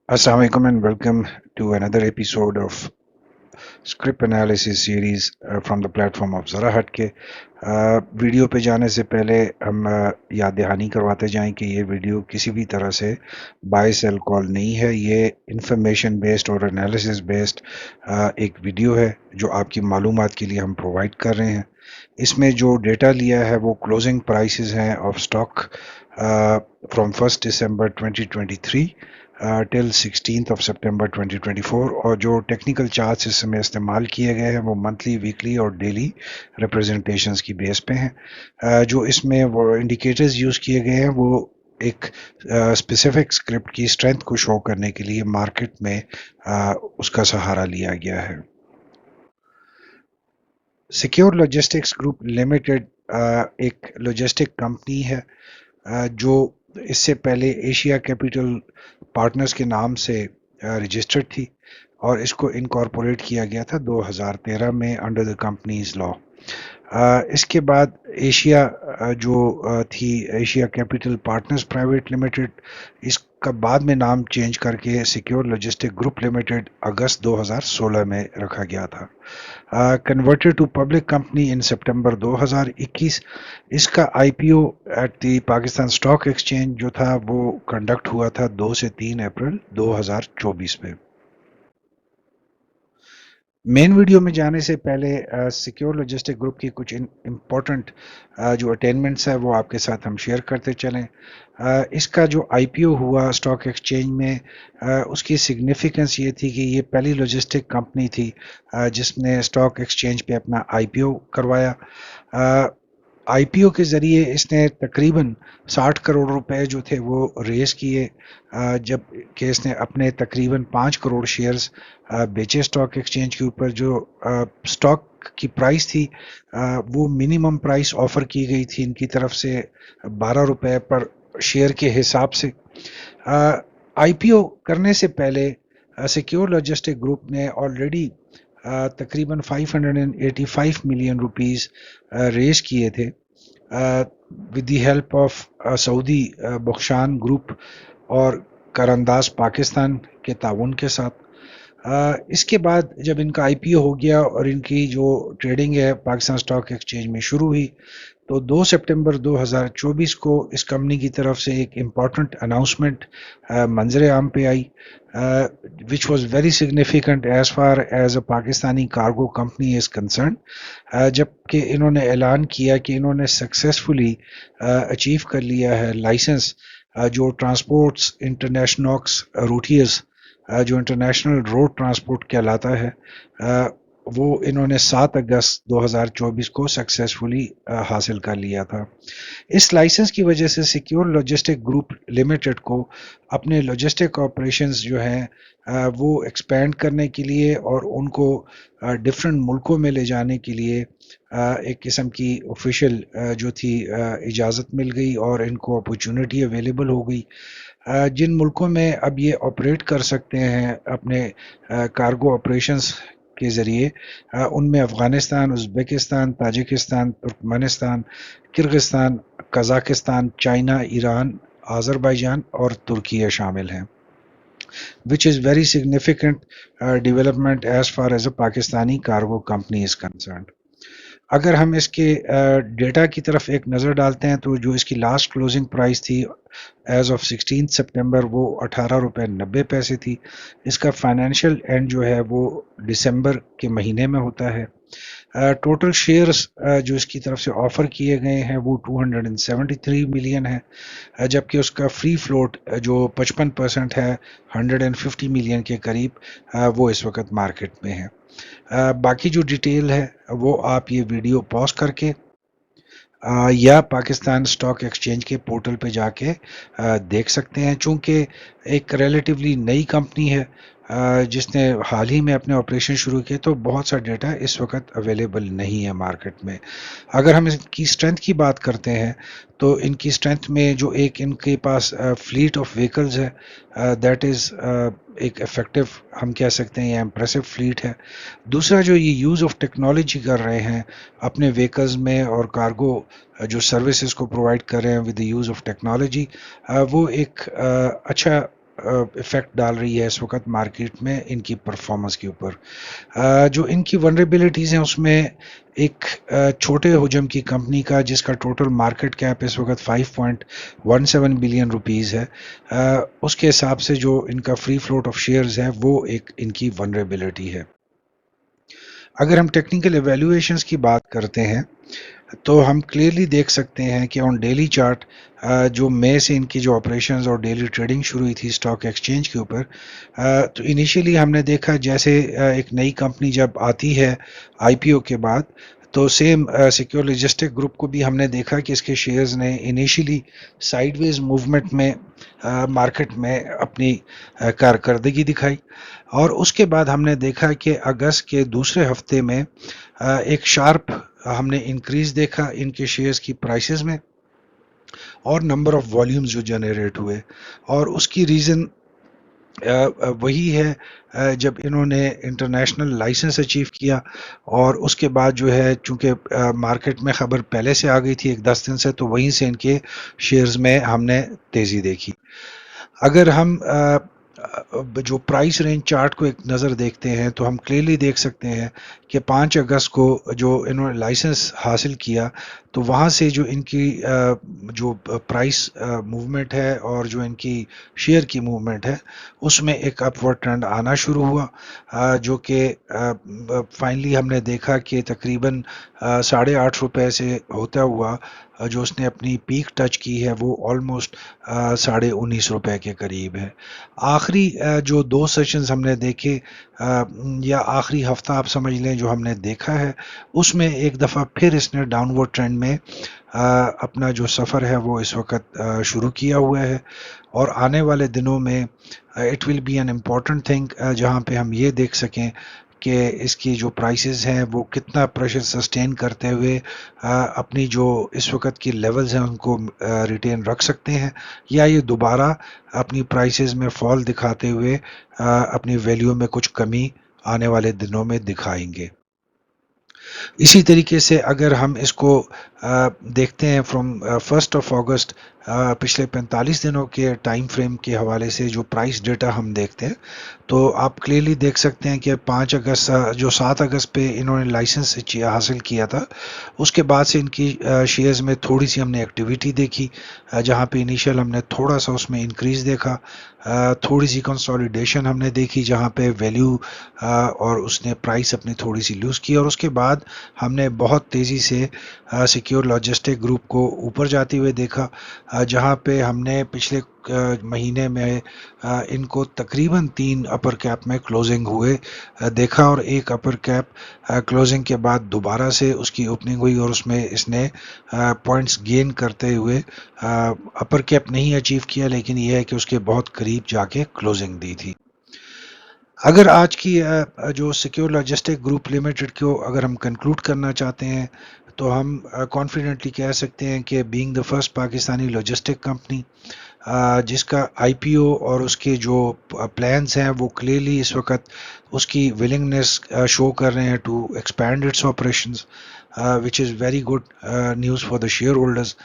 Assalamualaikum and welcome to another episode of script analysis series from the platform of Zara Hatke. Video पे जाने से पहले हम याद दहानी करवाते जाएं कि ये वीडियो किसी भी तरह से बाय सेल कॉल नहीं है। ये इंफॉर्मेशन बेस्ड और एनालिसिस बेस्ड एक वीडियो है जो आपकी मालूमात के लिए हम प्रोवाइड कर रहे हैं। इसमें जो डेटा लिया है वो क्लोजिंग प्राइसेस हैं of stock from 1 December 2023 till 16 सितंबर 2024 और जो टेक्निकल चार्ट्स इस समय इस्तेमाल किए गए हैं वो मंथली, वीकली और डेली रिप्रेजेंटेशंस की बेस पे हैं। जो इसमें वो इंडिकेटर्स यूज़ किए गए हैं वो एक स्पेसिफिक स्क्रिप्ट की स्ट्रेंथ को शो करने के लिए मार्केट में उसका सहारा लिया गया है। सिक्योर लॉजिस्टिक्स ग्रुप लिमिटेड एक लॉजिस्टिक कंपनी है जो इससे पहले एशिया कैपिटल पार्टनर्स के नाम से रजिस्टर्ड थी और इसको इनकॉर्पोरेट किया गया था 2013 में अंडर द कंपनीज लॉ। इसके बाद एशिया थी Asia capital partners private limited, इसका बाद में नाम चेंज करके सिक्योर लॉजिस्टिक ग्रुप लिमिटेड अगस्त 2016 में रखा गया था। Converted to public company in सितंबर 2021। इसका IPO at the Pakistan stock exchange जो था वो कंडक्ट हुआ था 2 से 3 अप्रैल 2024 में। मेन वीडियो में जाने से पहले सिक्योर लॉजिस्टिक ग्रुप की कुछ इम्पोर्टेंट जो अटेनमेंट्स है वो आपके साथ हम शेयर करते चलें। इसका जो आईपीओ हुआ स्टॉक एक्सचेंज में उसकी सिग्निफिकेंस ये थी कि ये पहली लॉजिस्टिक कंपनी थी जिसने स्टॉक एक्सचेंज पे अपना आईपीओ करवाया। आईपीओ के ज़रिए इसने तकरीबन 60 करोड़ रुपए जो थे वो रेस किए, जब कि इसने अपने तकरीबन 5 करोड़ शेयर्स बेचे स्टॉक एक्सचेंज के ऊपर। जो स्टॉक की प्राइस थी वो मिनिमम प्राइस ऑफर की गई थी इनकी तरफ से 12 रुपए पर शेयर के हिसाब से। आईपीओ करने से पहले सिक्योर लॉजिस्टिक ग्रुप ने ऑलरेडी तकरीबन 585 मिलियन रुपीस रेस किए थे with the help of Saudi बख्शान ग्रुप और करंदाज पाकिस्तान के ताउन के साथ। इसके बाद जब इनका आईपीओ हो गया और इनकी जो ट्रेडिंग है पाकिस्तान स्टॉक एक्सचेंज में शुरू हुई तो 2 सितंबर 2024 को इस कंपनी की तरफ से एक इम्पॉर्टेंट अनाउंसमेंट मंजर आम पे आई, which was very significant as far as a Pakistani cargo company is concern, जबकि इन्होंने ऐलान किया कि इन्होंने सक्सेसफुली अचीव कर लिया है लाइसेंस जो ट्रांसपोर्ट्स इंटरनेशनॉक्स रूटियर्स जो इंटरनेशनल रोड ट्रांसपोर्ट कहलाता है, वो इन्होंने 7 अगस्त 2024 को सक्सेसफुली हासिल कर लिया था। इस लाइसेंस की वजह से सिक्योर लॉजिस्टिक ग्रुप लिमिटेड को अपने लॉजिस्टिक ऑपरेशंस जो हैं वो एक्सपेंड करने के लिए और उनको डिफरेंट मुल्कों में ले जाने के लिए एक किस्म की ऑफिशियल जो थी इजाज़त मिल गई और इनको अपॉर्चुनिटी अवेलेबल हो गई। जिन मुल्कों में अब ये ऑपरेट कर सकते हैं अपने कार्गो ऑपरेशंस के ज़रिए, उनमें Afghanistan, Uzbekistan, Tajikistan, Turkmenistan, Kyrgyzstan, Kazakhstan, China, Iran, Azerbaijan और तुर्की शामिल हैं, which is very significant development as far as a Pakistani cargo company is concerned. अगर हम इसके डेटा की तरफ एक नज़र डालते हैं तो जो इसकी लास्ट क्लोजिंग प्राइस थी एज ऑफ 16 सितंबर वो 18 रुपये 90 पैसे थी। इसका फाइनेंशियल एंड जो है वो दिसंबर के महीने में होता है। टोटल शेयर्स जो इसकी तरफ से ऑफर किए गए हैं वो 273 मिलियन है, जबकि उसका फ्री फ्लोट जो 55% है 150 मिलियन के करीब, वो इस वक्त मार्केट में है। बाकी जो डिटेल है वो आप ये वीडियो पॉज करके या पाकिस्तान स्टॉक एक्सचेंज के पोर्टल पे जाके देख सकते हैं। चूँकि एक रिलेटिवली नई कंपनी है जिसने हाल ही में अपने ऑपरेशन शुरू किए तो बहुत सा डेटा इस वक्त अवेलेबल नहीं है मार्केट में। अगर हम इसकी स्ट्रेंथ की बात करते हैं तो इनकी स्ट्रेंथ में जो एक इनके पास फ्लीट ऑफ व्हीकल्स है दैट इज़ एक इफेक्टिव हम कह सकते हैं, ये इम्प्रेसिव फ्लीट है। दूसरा जो ये यूज़ ऑफ टेक्नोलॉजी कर रहे हैं अपने व्हीकल्स में और कार्गो जो सर्विसेज को प्रोवाइड कर रहे हैं with the use of technology, वो एक अच्छा इफ़ेक्ट डाल रही है इस वक्त मार्केट में इनकी परफॉर्मेंस के ऊपर। जो इनकी वनरेबिलिटीज़ हैं उसमें एक छोटे हुजम की कंपनी का जिसका टोटल मार्केट कैप इस वक्त 5.17 बिलियन रुपीज़ है, उसके हिसाब से जो इनका फ्री फ्लोट ऑफ शेयर्स है वो एक इनकी वनरेबिलिटी है। अगर हम टेक्निकल एवेल्यूएशंस की बात करते हैं तो हम क्लियरली देख सकते हैं कि ऑन डेली चार्ट जो मई से इनकी जो ऑपरेशंस और डेली ट्रेडिंग शुरू हुई थी स्टॉक एक्सचेंज के ऊपर, तो इनिशियली हमने देखा जैसे एक नई कंपनी जब आती है आईपीओ के बाद, तो सेम सिक्योर लॉजिस्टिक ग्रुप को भी हमने देखा कि इसके शेयर्स ने इनिशियली साइडवेज मूवमेंट में मार्केट में अपनी कारकर्दगी दिखाई, और उसके बाद हमने देखा कि अगस्त के दूसरे हफ्ते में एक शार्प हमने इंक्रीज देखा इनके शेयर्स की प्राइसेस में और नंबर ऑफ वॉल्यूम्स जो जनरेट हुए, और उसकी रीज़न वही है जब इन्होंने इंटरनेशनल लाइसेंस अचीव किया, और उसके बाद जो है चूंकि मार्केट में खबर पहले से आ गई थी एक 10 दिन से, तो वहीं से इनके शेयर्स में हमने तेज़ी देखी। अगर हम जो प्राइस रेंज चार्ट को एक नज़र देखते हैं तो हम क्लियरली देख सकते हैं कि 5 अगस्त को जो इन्होंने लाइसेंस हासिल किया, तो वहाँ से जो इनकी जो प्राइस मूवमेंट है और जो इनकी शेयर की मूवमेंट है उसमें एक अपवर्ड ट्रेंड आना शुरू हुआ, जो कि फाइनली हमने देखा कि तकरीबन ₹8.5 से होता हुआ जो उसने अपनी पीक टच की है वो ऑलमोस्ट ₹19.5 के करीब है। आखिरी जो 2 सेशंस हमने देखे, या आखिरी हफ्ता आप समझ लें जो हमने देखा है, उसमें एक दफ़ा फिर इसने डाउनवर्ड ट्रेंड में अपना जो सफ़र है वो इस वक्त शुरू किया हुआ है, और आने वाले दिनों में it will be an important thing जहाँ पे हम ये देख सकें कि इसकी जो प्राइसेस हैं वो कितना प्रेशर सस्टेन करते हुए अपनी जो इस वक्त की लेवल्स हैं उनको रिटेन रख सकते हैं, या ये दोबारा अपनी प्राइसेस में फॉल दिखाते हुए अपनी वैल्यू में कुछ कमी आने वाले दिनों में दिखाएंगे। इसी तरीके से अगर हम इसको देखते हैं फ्रॉम 1 अगस्त पिछले 45 दिनों के टाइम फ्रेम के हवाले से जो प्राइस डेटा हम देखते हैं, तो आप क्लियरली देख सकते हैं कि 5 अगस्त जो 7 अगस्त पे इन्होंने लाइसेंस हासिल किया था, उसके बाद से इनकी शेयर्स में थोड़ी सी हमने एक्टिविटी देखी, जहाँ पे इनिशियल हमने थोड़ा सा उसमें इंक्रीज देखा, थोड़ी सी कंसोलिडेशन हमने देखी जहाँ पे वैल्यू और उसने प्राइस अपनी थोड़ी सी लूज़ की, और उसके बाद हमने बहुत तेज़ी से सिक्योर लॉजिस्टिक ग्रुप को ऊपर जाते हुए देखा, जहाँ पे हमने पिछले महीने में इनको तकरीबन 3 अपर कैप में क्लोजिंग हुए देखा, और एक अपर कैप क्लोजिंग के बाद दोबारा से उसकी ओपनिंग हुई और उसमें इसने पॉइंट्स गेन करते हुए अपर कैप नहीं अचीव किया, लेकिन यह है कि उसके बहुत करीब जाके क्लोजिंग दी थी। अगर आज की जो सिक्योर लॉजिस्टिक ग्रुप लिमिटेड को अगर हम कंक्लूड करना चाहते हैं, तो हम कॉन्फिडेंटली कह सकते हैं कि being the first Pakistani logistic company, जिसका आईपीओ और उसके जो प्लान्स हैं वो क्लियरली इस वक्त उसकी विलिंगनेस शो कर रहे हैं to expand its operations, which is very good news for the shareholders.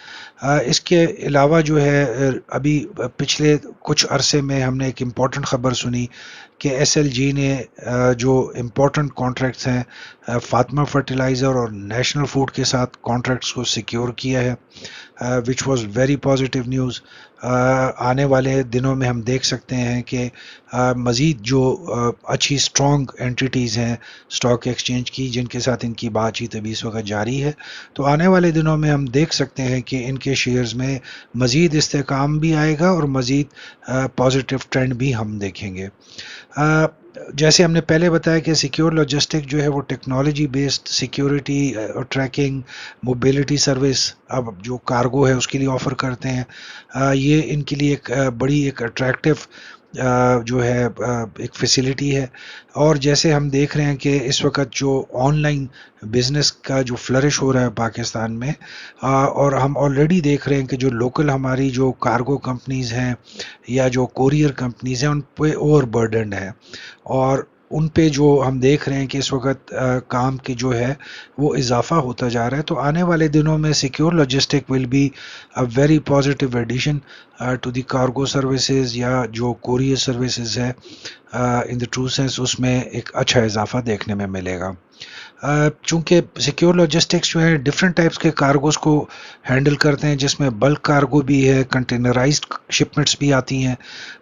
इसके अलावा जो है अभी पिछले कुछ अरसे में हमने एक इम्पॉर्टेंट ख़बर सुनी कि एसएलजी ने जो इम्पोर्टेंट कॉन्ट्रैक्ट्स हैं फातिमा फर्टिलाइज़र और नेशनल फूड के साथ कॉन्ट्रैक्ट्स को सिक्योर किया है, which was very positive news. आने वाले दिनों में हम देख सकते हैं कि मज़ीद जो अच्छी स्ट्रॉन्ग एंटिटीज़ हैं स्टॉक एक्सचेंज की जिनके साथ इनकी बातचीत अभी इस वक्त जारी है, तो आने वाले दिनों में हम देख सकते हैं कि इनके शेयर्स में मज़ीद इस्तेहकाम भी आएगा और मज़ीद पॉजिटिव ट्रेंड भी हम देखेंगे। जैसे हमने पहले बताया कि सिक्योर लॉजिस्टिक जो है वो टेक्नोलॉजी बेस्ड सिक्योरिटी और ट्रैकिंग मोबिलिटी सर्विस अब जो कार्गो है उसके लिए ऑफ़र करते हैं। ये इनके लिए एक बड़ी एक अट्रैक्टिव जो है एक फैसिलिटी है, और जैसे हम देख रहे हैं कि इस वक्त जो ऑनलाइन बिजनेस का जो फ्लरिश हो रहा है पाकिस्तान में, और हम ऑलरेडी देख रहे हैं कि जो लोकल हमारी जो कार्गो कंपनीज़ हैं या जो कोरियर कंपनीज़ हैं उन पे ओवर बर्डन है, और ان پہ جو ہم دیکھ رہے ہیں کہ اس وقت کام کی جو ہے وہ اضافہ ہوتا جا رہا ہے، تو آنے والے دنوں میں secure logistic will be a very positive addition to the cargo services, یا جو کوریئر سروسز ہے ان دا ٹرو سینس، اس میں ایک اچھا اضافہ دیکھنے میں ملے گا۔ چونکہ سیکیور لاجسٹکس جو ہے ڈفرینٹ ٹائپس کے کارگوز کو ہینڈل کرتے ہیں، جس میں بلک کارگو بھی ہے، کنٹینرائزڈ شپمنٹس بھی آتی ہیں،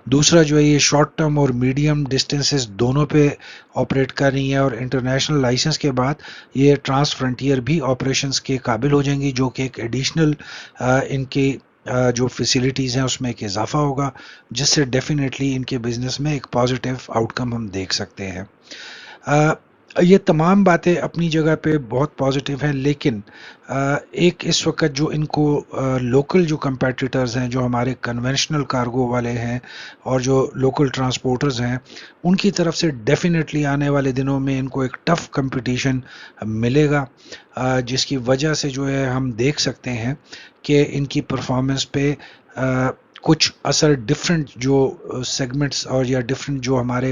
دوسرا جو ہے یہ شارٹ ٹرم اور میڈیم ڈسٹینسز دونوں پہ آپریٹ کر رہی ہیں، اور انٹرنیشنل لائسنس کے بعد یہ ٹرانس فرنٹیئر بھی آپریشنز کے قابل ہو جائیں گی، جو کہ ایک ایڈیشنل ان کی جو فیسلٹیز ہیں اس میں ایک اضافہ ہوگا، جس سے ڈیفینیٹلی ان کے بزنس میں ایک پازیٹیو آؤٹ کم ہم دیکھ سکتے ہیں۔ یہ تمام باتیں اپنی جگہ پہ بہت پازیٹیو ہیں، لیکن ایک اس وقت جو ان کو لوکل جو کمپیٹیٹرز ہیں، جو ہمارے کنونشنل کارگو والے ہیں اور جو لوکل ٹرانسپورٹرز ہیں، ان کی طرف سے ڈیفینیٹلی آنے والے دنوں میں ان کو ایک ٹف کمپٹیشن ملے گا، جس کی وجہ سے جو ہے ہم دیکھ سکتے ہیں کہ ان کی پرفارمنس پہ کچھ اثر ڈفرینٹ جو سیگمنٹس اور یا ڈفرینٹ جو ہمارے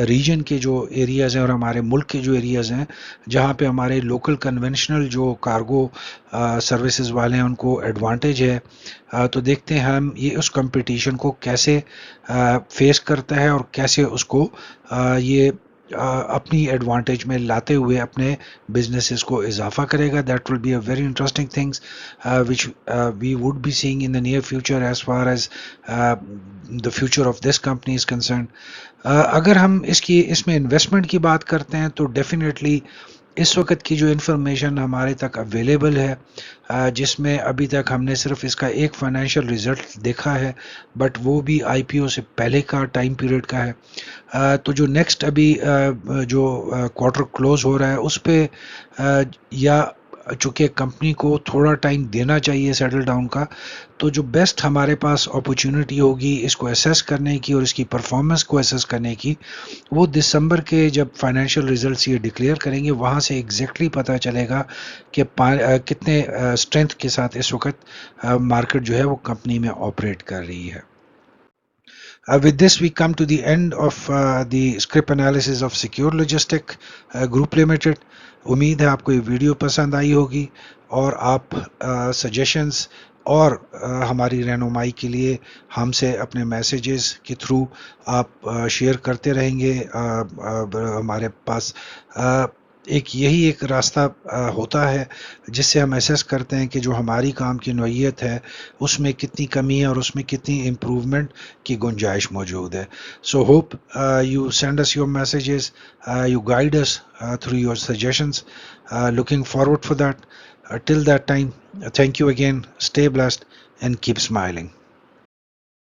ریجن کے جو ایریاز ہیں اور ہمارے ملک کے جو ایریاز ہیں جہاں پہ ہمارے لوکل کنونشنل جو کارگو سروسز والے ہیں ان کو ایڈوانٹیج ہے، تو دیکھتے ہیں ہم یہ اس کمپٹیشن کو کیسے فیس کرتا ہے اور کیسے اس کو یہ اپنی ایڈوانٹیج میں لاتے ہوئے اپنے بزنسز کو اضافہ کرے گا۔ That will be a very interesting things which we would be seeing in the near future as far as the future of this company is concerned۔ اگر ہم اس میں انویسٹمنٹ کی بات کرتے ہیں تو ڈیفینیٹلی اس وقت کی جو انفارمیشن ہمارے تک اویلیبل ہے، جس میں ابھی تک ہم نے صرف اس کا ایک فائنینشیل ریزلٹ دیکھا ہے، بٹ وہ بھی آئی پی او سے پہلے کا ٹائم پیریڈ کا ہے، تو جو نیکسٹ ابھی جو کوارٹر کلوز ہو رہا ہے اس پہ یا چونکہ کمپنی کو تھوڑا ٹائم دینا چاہیے سیٹل ڈاؤن کا، تو جو بیسٹ ہمارے پاس اپرچونٹی ہوگی اس کو اسیس کرنے کی اور اس کی پرفارمنس کو اسیس کرنے کی، وہ دسمبر کے جب فائنینشیل ریزلٹس یہ ڈکلیئر کریں گے، وہاں سے ایگزیکٹلی پتہ چلے گا کہ کتنے اسٹرینتھ کے ساتھ اس وقت مارکیٹ جو ہے وہ کمپنی میں آپریٹ کر رہی ہے۔ With this, we come to the end of the script analysis of Secure Logistic Group Limited۔ امید ہے آپ کو یہ ویڈیو پسند آئی ہوگی، اور آپ سجیشنز اور ہماری رہنمائی کے لیے ہم سے اپنے میسیجز کے تھرو آپ شیئر کرتے رہیں گے۔ ہمارے پاس ایک یہی ایک راستہ ہوتا ہے جس سے ہم ایسیس کرتے ہیں کہ جو ہماری کام کی نوعیت ہے اس میں کتنی کمی ہے اور اس میں کتنی امپروومنٹ کی گنجائش موجود ہے۔ So hope you send us your messages, you guide us through your suggestions. Looking forward for that. Till that time, thank you again. Stay blessed and keep smiling.